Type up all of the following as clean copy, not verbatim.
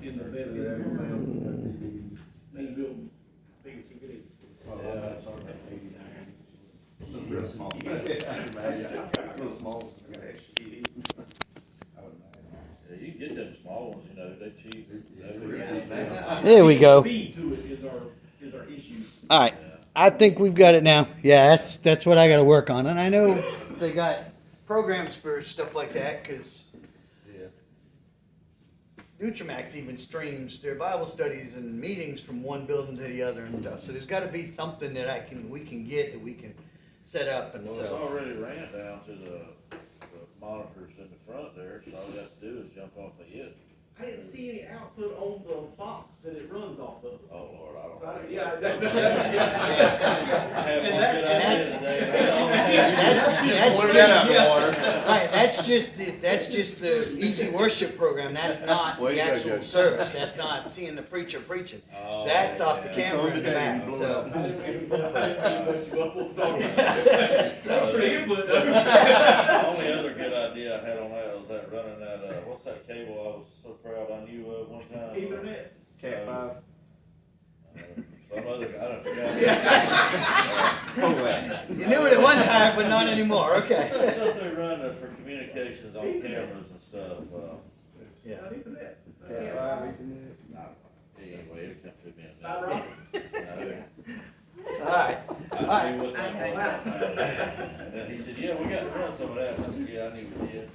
in the bedroom. Maybe build bigger TV. Real small. Real small. Yeah, you can get them small ones, you know, they cheap. There we go. Feed to it is our issue. All right, I think we've got it now. Yeah, that's what I got to work on, and I know they got programs for stuff like that because Nutramax even streams their Bible studies and meetings from one building to the other and stuff. So there's got to be something that we can get that we can set up, and Well, it's so already ran down to the monitors in the front there, so all we have to do is jump off the hit. I didn't see any output on the box that it runs off of. Oh, Lord, I don't. So know. yeah, I have one good idea today. that's just the Easy Worship program. That's not Way the to go, actual Judge. service. That's not seeing the preacher preaching. Oh, That's off the yeah. camera in the back. So. I didn't bust you up. We'll talk about it. Thanks So- for the input though. The only other good idea I had on that was that running that, what's that cable I was so proud I knew of one time? Ethernet. Cat 5. Some other, I don't forget. You knew it at one time, but not anymore. Okay. Some stuff they run for communications on cameras and stuff, Yeah. Ethernet. Cat 5, Ethernet. anyway, it'll come to me in a Fiber minute. optic. All right. I knew what that was. And then he said, yeah, we got to run some of that, and I said, yeah, I knew we did.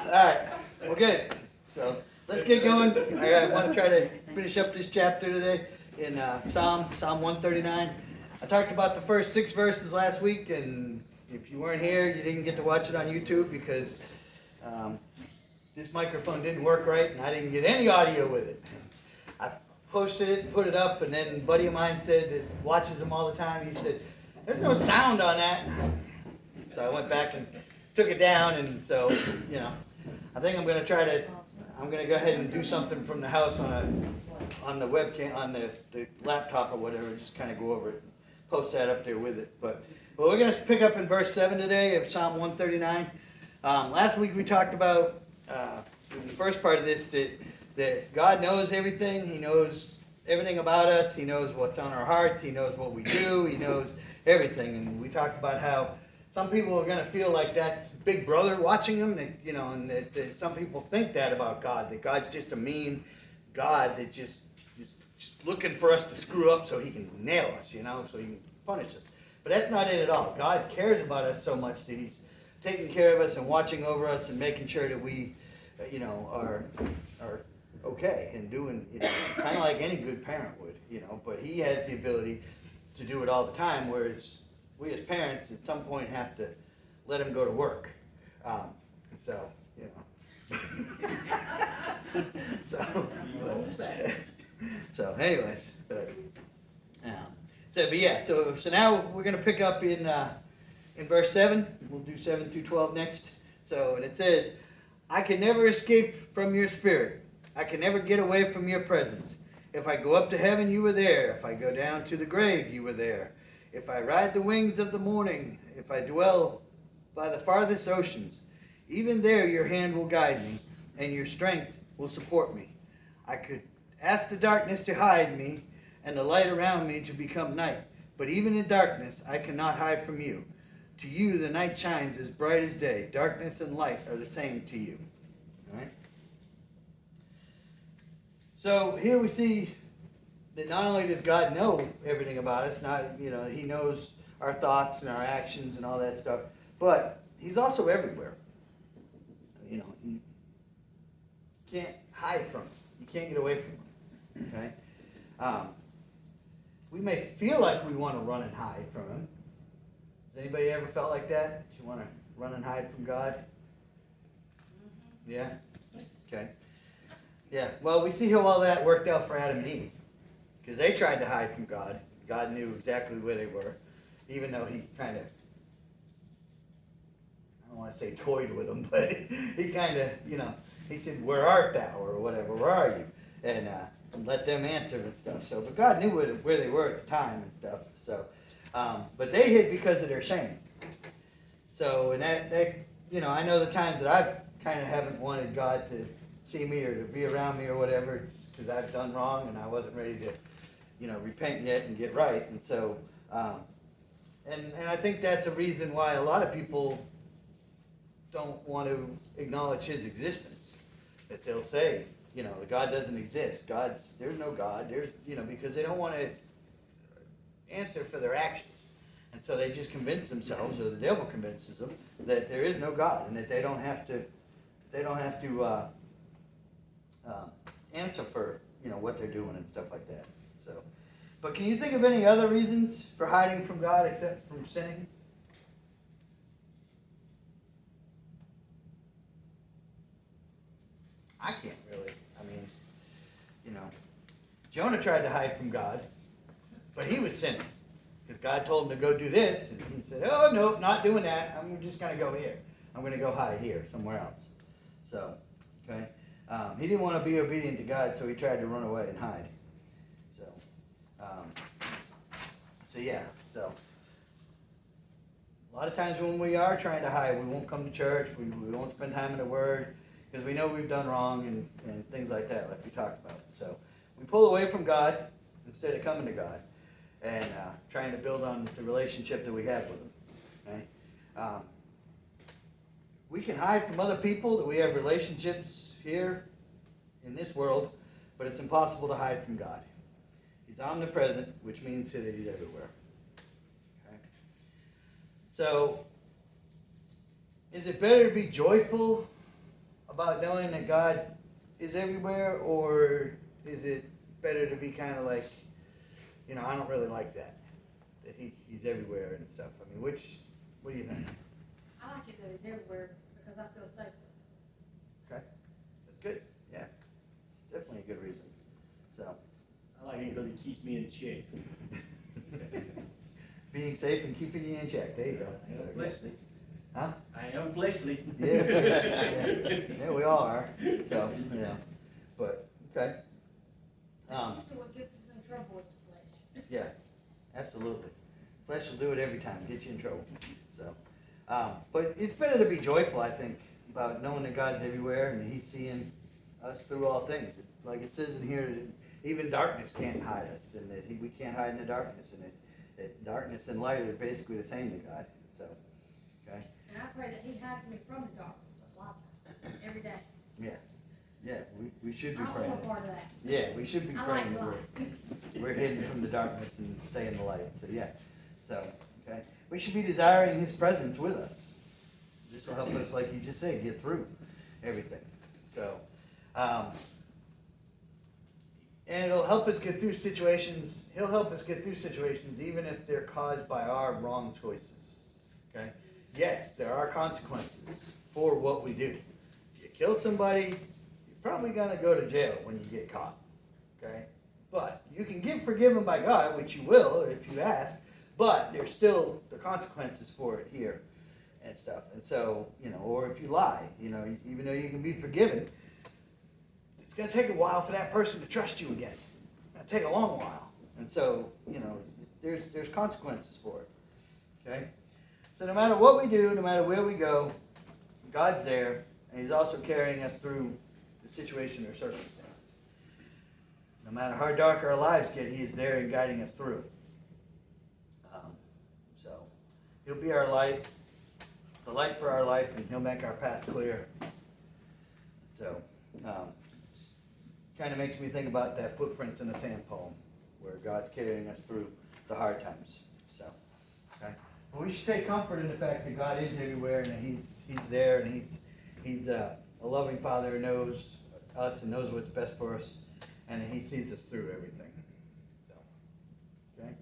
All right. Well, good. So let's get going. I want to try to finish up this chapter today in Psalm 139. I talked about the first 6 verses last week, and if you weren't here, you didn't get to watch it on YouTube because this microphone didn't work right, and I didn't get any audio with it. I posted it, put it up, and then a buddy of mine said that watches them all the time. He said, "There's no sound on that." So I went back and took it down, and so I think I'm gonna go ahead and do something from the house on the webcam, on the laptop or whatever, just kind of go over it, post that up there with it. But we're gonna pick up in verse 7 today of Psalm 139. Last week we talked about in the first part of this that God knows everything. He knows everything about us. He knows what's on our hearts. He knows what we do. He knows everything. And we talked about how some people are going to feel like that's Big Brother watching them. And that some people think that about God, that God's just a mean God that just looking for us to screw up so he can nail us, so he can punish us. But that's not it at all. God cares about us so much that he's taking care of us and watching over us and making sure that we, are okay and doing, kind of like any good parent would, but he has the ability to do it all the time, whereas we as parents at some point have to let him go to work. So anyways, so now we're going to pick up in verse 7. We'll do 7 through 12 next. So, and it says, "I can never escape from your spirit. I can never get away from your presence. If I go up to heaven, you were there. If I go down to the grave, you were there. If I ride the wings of the morning, if I dwell by the farthest oceans, even there your hand will guide me, and your strength will support me. I could ask the darkness to hide me, and the light around me to become night. But even in darkness I cannot hide from you. To you the night shines as bright as day. Darkness and light are the same to you." All right? So here we see that not only does God know everything about us, he knows our thoughts and our actions and all that stuff, but he's also everywhere. You can't hide from him. You can't get away from him. Okay? We may feel like we want to run and hide from him. Has anybody ever felt like that? You want to run and hide from God? Yeah? Okay. Yeah, well, we see how all that worked out for Adam and Eve. Because they tried to hide from God. God knew exactly where they were. Even though he kind of, I don't want to say toyed with them, but he kind of, he said, "Where art thou?" or whatever, "Where are you?" And let them answer and stuff. So, but God knew where they were at the time and stuff. So, but they hid because of their shame. So, and that I know the times that I've kind of haven't wanted God to see me or to be around me or whatever, it's because I've done wrong and I wasn't ready to, repent yet and get right. And so, and I think that's a reason why a lot of people don't want to acknowledge his existence. That they'll say, God doesn't exist. There's no God. Because they don't want to answer for their actions. And so they just convince themselves, or the devil convinces them, that there is no God and that they don't have to answer for, what they're doing and stuff like that. So, but can you think of any other reasons for hiding from God except from sinning? I can't really. I mean, Jonah tried to hide from God, but he was sinning. Because God told him to go do this, and he said, oh, no, not doing that. I'm just going to go here. I'm going to go hide here, somewhere else. So, okay. He didn't want to be obedient to God, so he tried to run away and hide. So, a lot of times when we are trying to hide, we won't come to church, we won't spend time in the Word, because we know we've done wrong and things like that, like we talked about. So, we pull away from God instead of coming to God and trying to build on the relationship that we have with Him. Okay? We can hide from other people that we have relationships here in this world, but it's impossible to hide from God. He's omnipresent, which means that He's everywhere. Okay? So, is it better to be joyful about knowing that God is everywhere, or is it better to be kind of like, I don't really like that He's everywhere and stuff? I mean, what do you think? I like it that He's everywhere because I feel safer. Okay, that's good. Yeah, it's definitely a good reason. So, I like it because it keeps me in check. being safe and keeping you in check. There you go. I So, am fleshly. huh? I am fleshly. Yes. Yeah, we all are. So, but okay. That's usually what gets us in trouble is the flesh. Yeah, absolutely. Flesh will do it every time, get you in trouble. So, but it's better to be joyful, I think, about knowing that God's everywhere and He's seeing us through all things. Like it says in here, that even darkness can't hide us, and that we can't hide in the darkness, and that darkness and light are basically the same to God. So, okay. And I pray that He hides me from the darkness a lot of times, every day. Yeah, we should be I don't praying. want a part of that. Yeah, we should be I praying like that we're hidden from the darkness and stay in the light. So yeah. So, okay. We should be desiring His presence with us. This will help us, like you just said, get through everything. So, and it'll help us get through situations. He'll help us get through situations even if they're caused by our wrong choices. Okay? Yes, there are consequences for what we do. If you kill somebody, you're probably going to go to jail when you get caught. Okay? But you can get forgiven by God, which you will if you ask, but there's still the consequences for it here and stuff. And so, or if you lie, even though you can be forgiven, it's going to take a while for that person to trust you again. It's going to take a long while. And so, there's consequences for it. Okay? So no matter what we do, no matter where we go, God's there, and He's also carrying us through the situation or circumstances. No matter how dark our lives get, He is there and guiding us through. So He'll be our light, the light for our life, and He'll make our path clear. So, kind of makes me think about that Footprints in the Sand poem, where God's carrying us through the hard times. So, okay. But we should take comfort in the fact that God is everywhere and that He's there, and He's a loving Father who knows us and knows what's best for us, and that He sees us through everything. So, okay.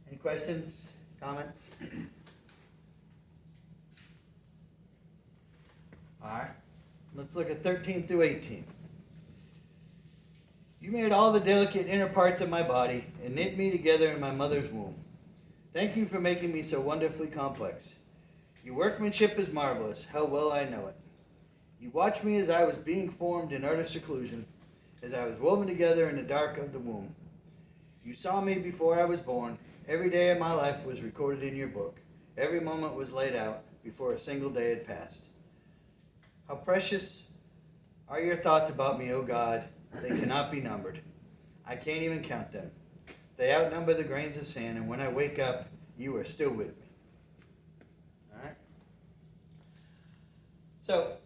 Any questions, comments? All right. Let's look at 13 through 18. You made all the delicate inner parts of my body and knit me together in my mother's womb. Thank you for making me so wonderfully complex. Your workmanship is marvelous. How well I know it. You watched me as I was being formed in utter seclusion, as I was woven together in the dark of the womb. You saw me before I was born. Every day of my life was recorded in your book. Every moment was laid out before a single day had passed. How precious are your thoughts about me, O God? They cannot be numbered. I can't even count them. They outnumber the grains of sand, and when I wake up, you are still with me. All right? So,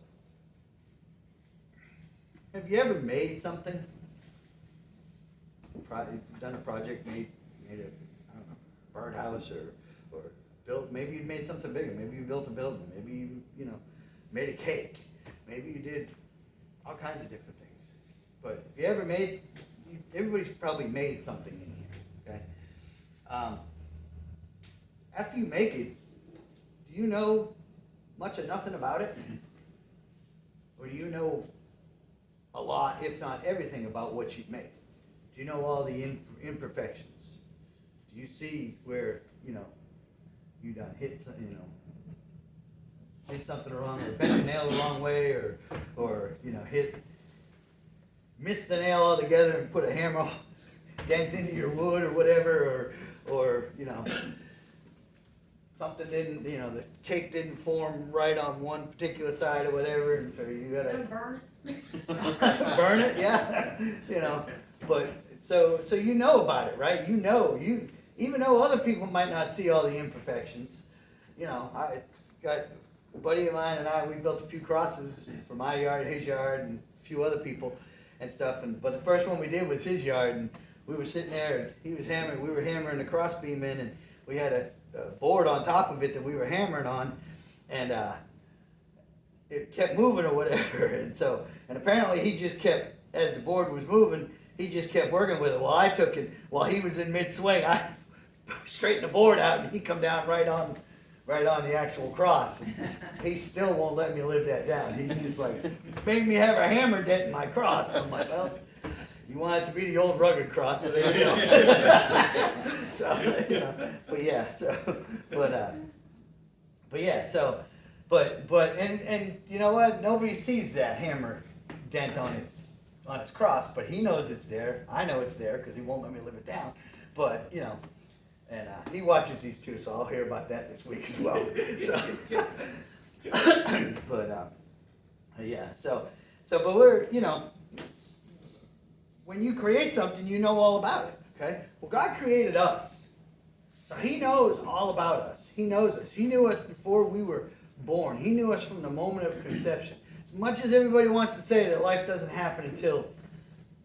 have you ever made something? Done a project, made a, I don't know, birdhouse or built, maybe you made something bigger. Maybe you built a building. Maybe you made a cake. Maybe you did all kinds of different things. But if you ever made, everybody's probably made something in here, okay? After you make it, do you know much or nothing about it? Or do you know a lot, if not everything, about what you've made? Do you know all the imperfections? Do you see where, you done hit something wrong, or bent the nail the wrong way, or missed the nail altogether and put a hammer dent into your wood or whatever, or something didn't, the cake didn't form right on one particular side or whatever, and so you gotta Don't burn it. burn it, yeah, but so you know about it, right? You even though other people might not see all the imperfections, I got a buddy of mine and we built a few crosses for my yard, his yard, and a few other people and stuff. But the first one we did was his yard, and we were sitting there, and we were hammering the cross beam in, and we had a board on top of it that we were hammering on, and it kept moving or whatever, and apparently he just kept, as the board was moving, he just kept working with it. Well, I took it while he was in mid-swing. I straightened the board out, and he come down right on the actual cross. And he still won't let me live that down. He's just like, made me have a hammer dent in my cross. I'm like, well, you want it to be the old rugged cross, so there you go. So, but yeah, and you know what? Nobody sees that hammer dent on its cross, but he knows it's there. I know it's there because he won't let me live it down. But and he watches these too, so I'll hear about that this week as well. So, but we're it's, when you create something, you know all about it. Okay. Well, God created us, so He knows all about us. He knows us. He knew us before we were born. He knew us from the moment of conception. As much as everybody wants to say that life doesn't happen until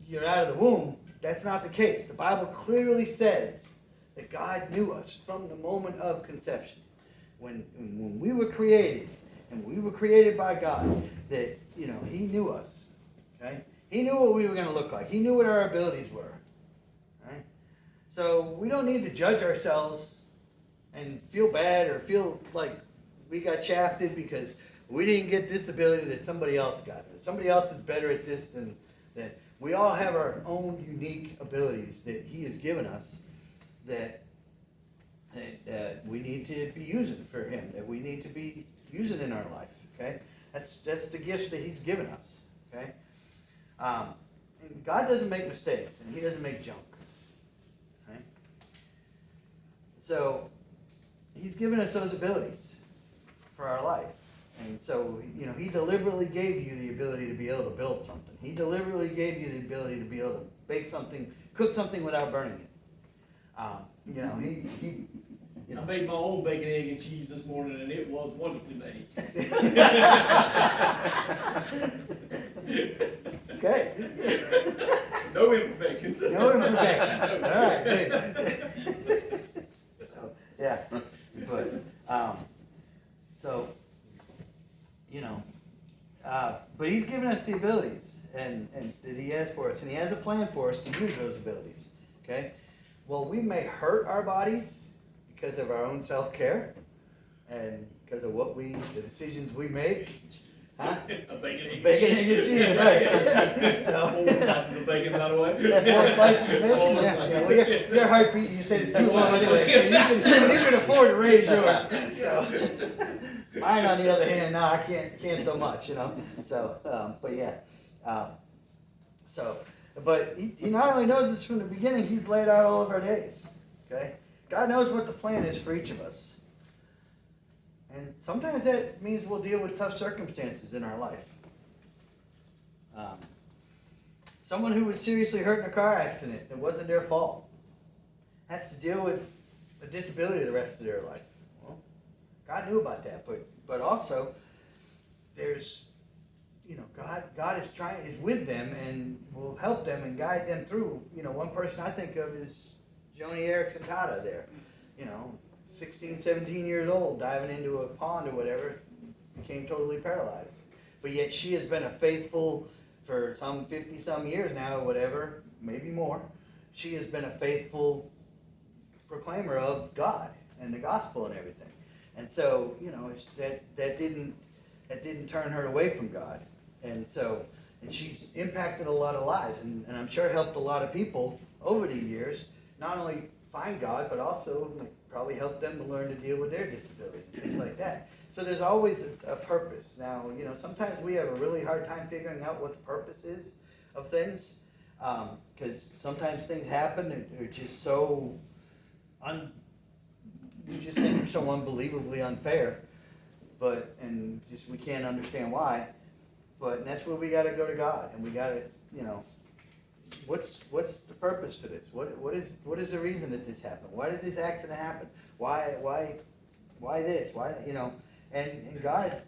you're out of the womb, that's not the case. The Bible clearly says that God knew us from the moment of conception. When we were created, and we were created by God, that, He knew us. Okay? He knew what we were going to look like. He knew what our abilities were. Right? So we don't need to judge ourselves and feel bad or feel like we got shafted because we didn't get this ability that somebody else got. Somebody else is better at this than that. We all have our own unique abilities that He has given us that we need to be using for Him, that we need to be using in our life. Okay, that's the gifts that He's given us. Okay, and God doesn't make mistakes, and He doesn't make junk. Okay, so He's given us those abilities for our life. And so, He deliberately gave you the ability to be able to build something. He deliberately gave you the ability to be able to bake something, cook something without burning it. He I made my own bacon, egg, and cheese this morning, and it was wonderfully made. Okay. No imperfections. No imperfections. All right, good. So, yeah. But He's given us the abilities and that He has for us, and He has a plan for us to use those abilities. Okay? Well, we may hurt our bodies because of our own self-care and because of the decisions we make. Huh? A bacon, egg, Bacon, egg, and cheese, right. So, 4 slices of bacon, by the way. 4 slices of bacon? Yeah. Well, your heartbeat, you said it's too low anyway, so you can afford to raise yours. So, mine, on the other hand, no, I can't so much, So, but yeah. But he not only knows this from the beginning, He's laid out all of our days. Okay? God knows what the plan is for each of us. And sometimes that means we'll deal with tough circumstances in our life. Someone who was seriously hurt in a car accident, it wasn't their fault, has to deal with a disability the rest of their life. Well, God knew about that, but also there's, God is with them and will help them and guide them through. One person I think of is Joni Erickson Tata there. 16, 17 years old, diving into a pond or whatever, became totally paralyzed. But yet she has been a faithful, for some 50 some years now or whatever, maybe more, she has been a faithful proclaimer of God and the gospel and everything. And so, that didn't turn her away from God. And she's impacted a lot of lives and I'm sure helped a lot of people over the years, not only find God, but also probably help them to learn to deal with their disability and things like that. So there's always a purpose. Now, sometimes we have a really hard time figuring out what the purpose is of things, because sometimes things happen and they're just so you just think they're so unbelievably unfair, and we can't understand why. But that's where we got to go to God, and we got to, what's the purpose for this? What is the reason that this happened? Why did this accident happen? Why this? Why, and God,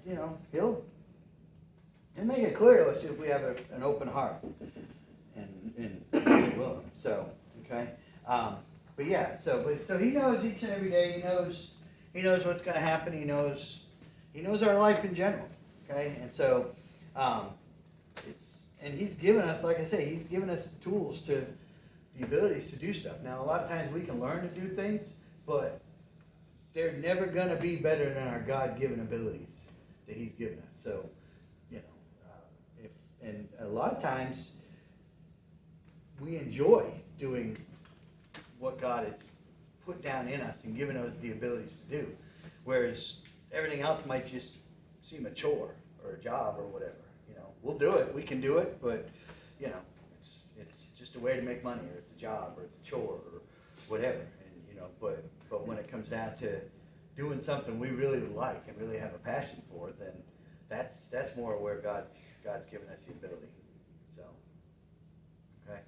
He'll make it clear to us if we have an open heart and willing. So, okay, but yeah, so He knows each and every day. He knows what's going to happen. He knows our life in general. Okay, and so and He's given us, like I say, He's given us the tools the abilities to do stuff. Now, a lot of times we can learn to do things, but they're never going to be better than our God-given abilities that He's given us. So, and a lot of times we enjoy doing what God has put down in us and given us the abilities to do, whereas everything else might just seem a chore or a job or whatever. We'll do it. We can do it, but it's just a way to make money, or it's a job, or it's a chore, or whatever. And but when it comes down to doing something we really like and really have a passion for, then that's more where God's given us the ability. So, okay.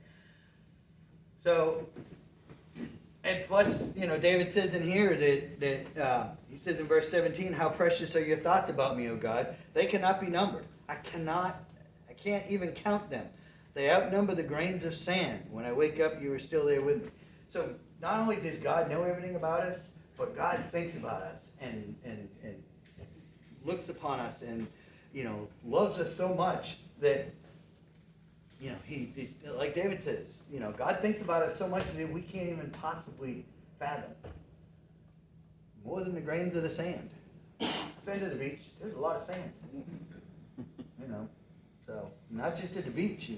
So, and plus, David says in here that he says in verse 17, "How precious are your thoughts about me, O God? They cannot be numbered. I can't even count them. They outnumber the grains of sand. When I wake up, you are still there with me." So not only does God know everything about us, but God thinks about us and looks upon us and loves us so much that he like David says, God thinks about us so much that we can't even possibly fathom. More than the grains of the sand. I've been to the beach. There's a lot of sand. So not just at the beach,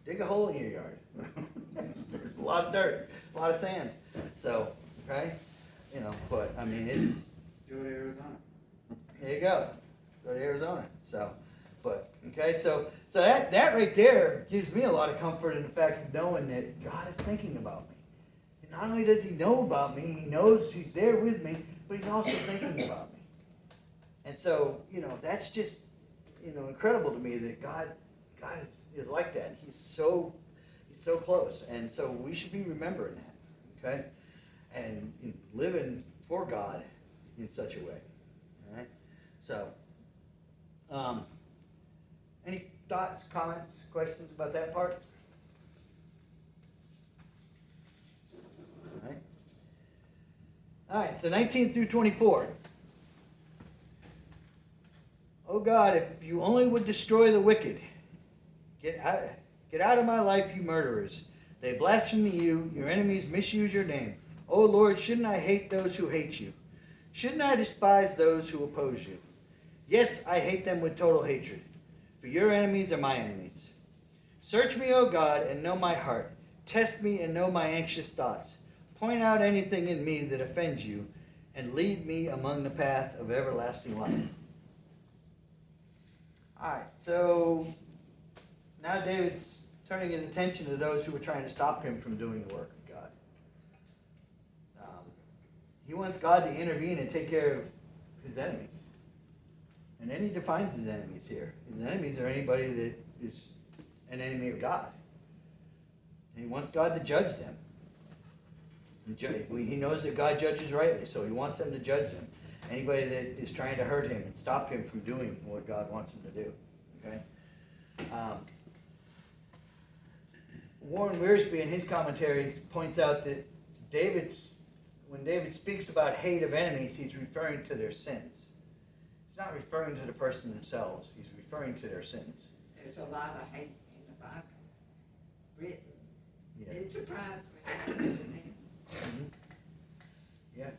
dig a hole in your yard. There's a lot of dirt, a lot of sand. So, okay, but I mean, it's. Go to Arizona. There you go. Go to Arizona. So, but okay, so that right there gives me a lot of comfort in the fact of knowing that God is thinking about me. And not only does He know about me, He knows He's there with me, but He's also thinking about me. And so, that's just incredible to me that God is like that. He's so close, and so we should be remembering that, okay, and living for God in such a way. All right. So, any thoughts, comments, questions about that part? All right. All right. So 19 through 24. "Oh God, if you only would destroy the wicked. Get out of my life, you murderers. They blaspheme you. Your enemies misuse your name. Oh Lord, shouldn't I hate those who hate you? Shouldn't I despise those who oppose you? Yes, I hate them with total hatred. For your enemies are my enemies. Search me, O God, and know my heart. Test me and know my anxious thoughts. Point out anything in me that offends you, and lead me among the path of everlasting life." Alright, so now David's turning his attention to those who were trying to stop him from doing the work of God. He wants God to intervene and take care of his enemies. And then he defines his enemies here. His enemies are anybody that is an enemy of God. And he wants God to judge them. He knows that God judges rightly, so he wants them to judge them. Anybody that is trying to hurt him and stop him from doing what God wants him to do. Okay? Warren Wiersbe in his commentaries points out that when David speaks about hate of enemies, he's referring to their sins. He's not referring to the person themselves. He's referring to their sins. There's a lot of hate in the Bible written. Yeah. It surprised me. Mhm. Yeah.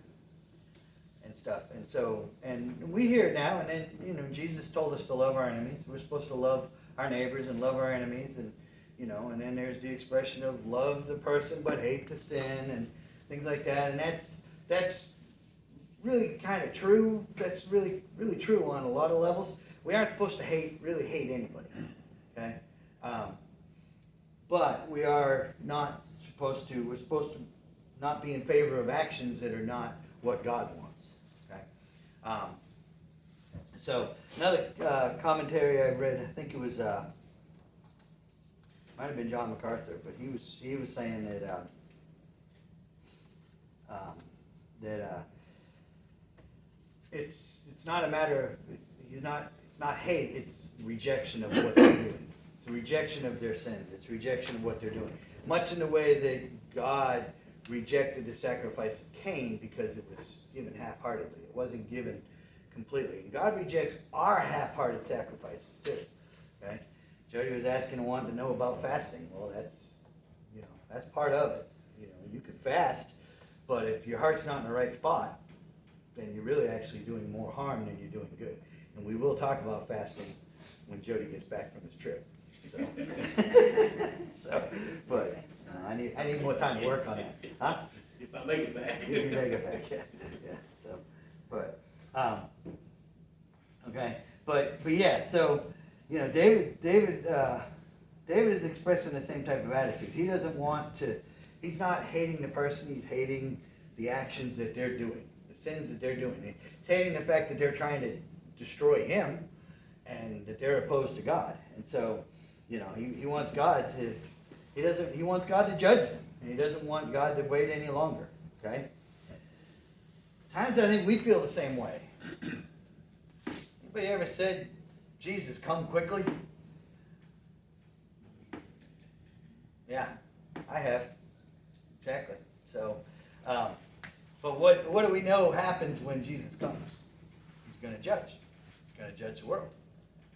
And stuff. And so, and we hear it now, and then, Jesus told us to love our enemies. We're supposed to love our neighbors and love our enemies, and, and then there's the expression of love the person but hate the sin and things like that. And that's really kind of true. That's really, really true on a lot of levels. We aren't supposed to really hate anybody. Okay? But we are not supposed to, we're supposed to not be in favor of actions that are not what God wants. Okay? So another commentary I read, I think it was might have been John MacArthur, but he was saying that it's not a matter of it's not hate, it's rejection of what they're doing. It's a rejection of their sins. It's rejection of what they're doing. Much in the way that God rejected the sacrifice of Cain because it was given half-heartedly. It wasn't given completely. And God rejects our half-hearted sacrifices too. Okay? Jody was asking and wanting to know about fasting. Well, that's part of it. You can fast, but if your heart's not in the right spot, then you're really actually doing more harm than you're doing good. And we will talk about fasting when Jody gets back from his trip. So, but I need more time to work on that. Huh? If I make it back. If you make it back, yeah. So, but okay, but yeah. So, David is expressing the same type of attitude. He doesn't want to. He's not hating the person. He's hating the actions that they're doing, the sins that they're doing. He's hating the fact that they're trying to destroy him, and that they're opposed to God. And so, he wants God to. He wants God to judge them, and he doesn't want God to wait any longer. Okay. Times I think we feel the same way. Anybody ever said, "Jesus, come quickly"? Yeah, I have. Exactly. So, but what do we know happens when Jesus comes? He's going to judge. He's going to judge the world.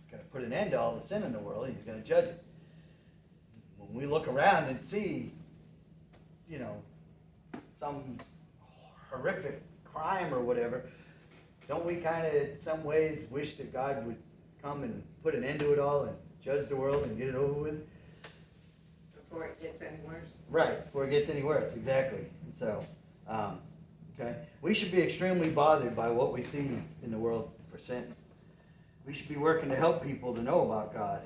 He's going to put an end to all the sin in the world. He's going to judge it. When we look around and see, some horrific crime or whatever, don't we kind of, in some ways, wish that God would come and put an end to it all and judge the world and get it over with? Before it gets any worse. Right, before it gets any worse, exactly. So, okay, we should be extremely bothered by what we see in the world for sin. We should be working to help people to know about God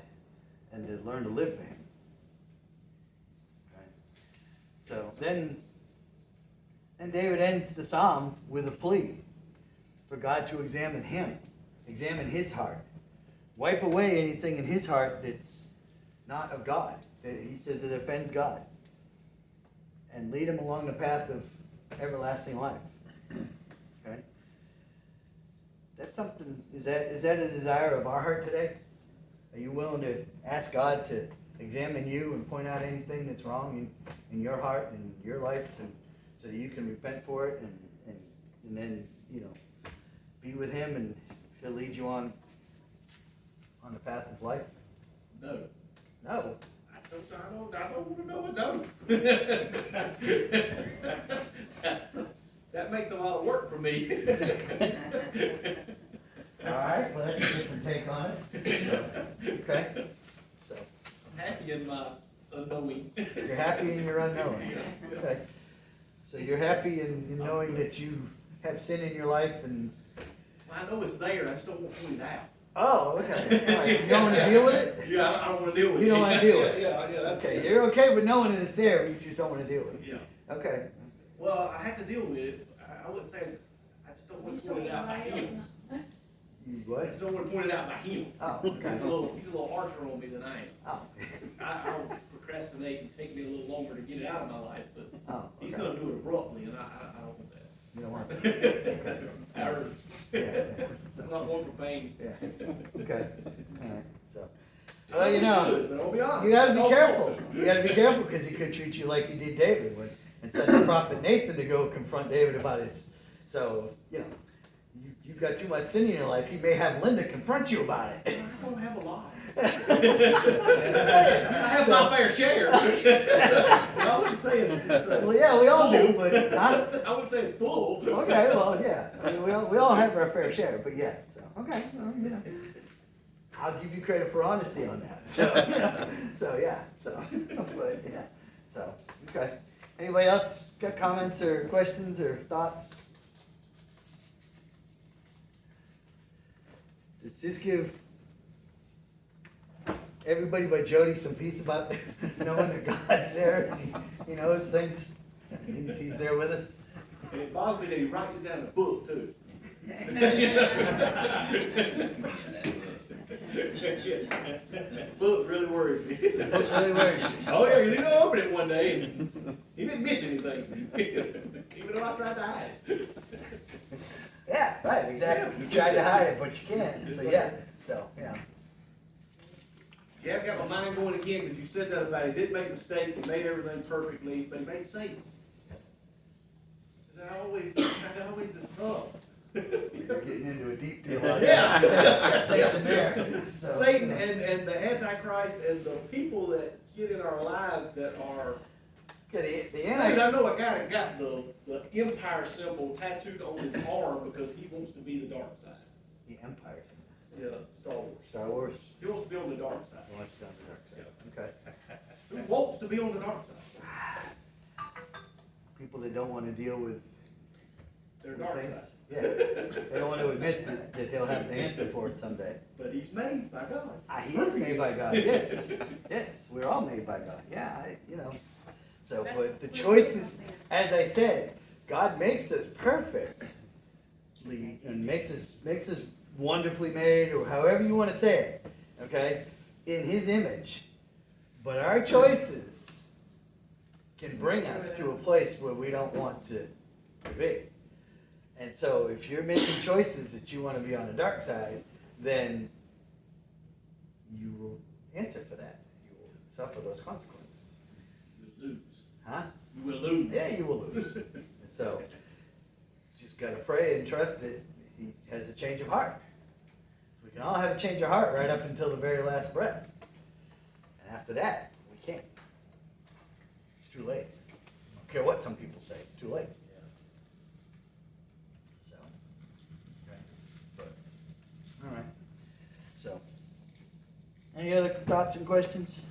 and to learn to live for Him. Okay. So then David ends the psalm with a plea for God to examine him, examine his heart, wipe away anything in his heart that's not of God. He says it offends God, and lead him along the path of everlasting life. Okay, that's something. Is that a desire of our heart today? Are you willing to ask God to examine you and point out anything that's wrong in your heart and your life, and so that you can repent for it, and then be with Him, and He'll lead you on the path of life? No. No. I don't want to know it, no. That makes a lot of work for me. All right. Well, that's a different take on it. Okay. So I'm happy in my unknowing. you're happy in your unknowing. Okay. So you're happy in knowing that you have sin in your life, and I know it's there, I just don't want to point it out. oh, okay. All right. You don't want to deal with it? Yeah, I don't want to deal with it. You don't wanna deal with it? Yeah, that's Okay. You're okay with knowing that it's there, but you just don't want to deal with it. Yeah. Okay. Well, I have to deal with it. I wouldn't say I just don't want to point it out by him. You I what? just don't want to point it out by him. Oh, He's a okay. he's a little harsher on me than I am. Oh, I'll procrastinate and take me a little longer to get it out of my life, but oh, he's okay. gonna do it abruptly, and I don't want that. You don't want that. That hurts. Yeah, I'm not one for pain. yeah, okay, alright, so. Well, you know, Should, but I'll be honest. you gotta I be don't careful, want to. you gotta be careful, cause he could treat you like he did David, and sent the prophet Nathan to go confront David about his, so, you know, you've got too much sin in your life, he may have Linda confront you about it. I don't have a lot. Just saying. I have my fair share. I wouldn't say it's Well, yeah, we all do, but, huh? I wouldn't say it's full. Okay, well, yeah, I mean, we all have our fair share, but yeah, so, okay, well, yeah. I'll give you credit for honesty on that, so, you know, so, yeah, so, but, yeah, so, okay. Anybody else got comments or questions or thoughts? Does this give everybody but Jody some peace about knowing that God's there, and he knows things, he's there with us? And it bothers me that he writes it down in a book too. Book really worries me. It really worries you. Oh yeah, 'cause he don't open it one day and he didn't miss anything. Even though I tried to hide it. Yeah, right, exactly. You tried to hide it, but you can't, so yeah, so, yeah. Yeah, I've got my mind going again, because you said that about he didn't make mistakes, he made everything perfectly, but he made Satan. I always just tough. You're getting into a deep theological Yeah. conversation there. So, Satan and the Antichrist and the people that get in our lives that are. Okay, the Dude, Antichrist. I know a guy that got the empire symbol tattooed on his arm because he wants to be the dark side. The Empire. Yeah, Star Wars. Star Wars. He wants to be on the dark side. What's down the dark side? Okay. Who wants to be on the dark side? People that don't want to deal with Their dark things. side. Yeah. They don't want to admit that they'll have to answer for it someday. But he's made by God. He is made by God. Yes. Yes. We're all made by God. Yeah. You know. So, but the choices, as I said, God makes us perfect, and makes us wonderfully made, or however you want to say it, okay, in His image. But our choices can bring us to a place where we don't want to be. And so, if you're making choices that you want to be on the dark side, then you will answer for that. You will suffer those consequences. You will lose. Huh? You will lose. Yeah, you will lose. So, just gotta pray and trust that He has a change of heart. We can all have a change of heart right up until the very last breath. And after that, we can't. It's too late. I don't care what some people say, it's too late. So, okay. But, all right. So, any other thoughts and questions?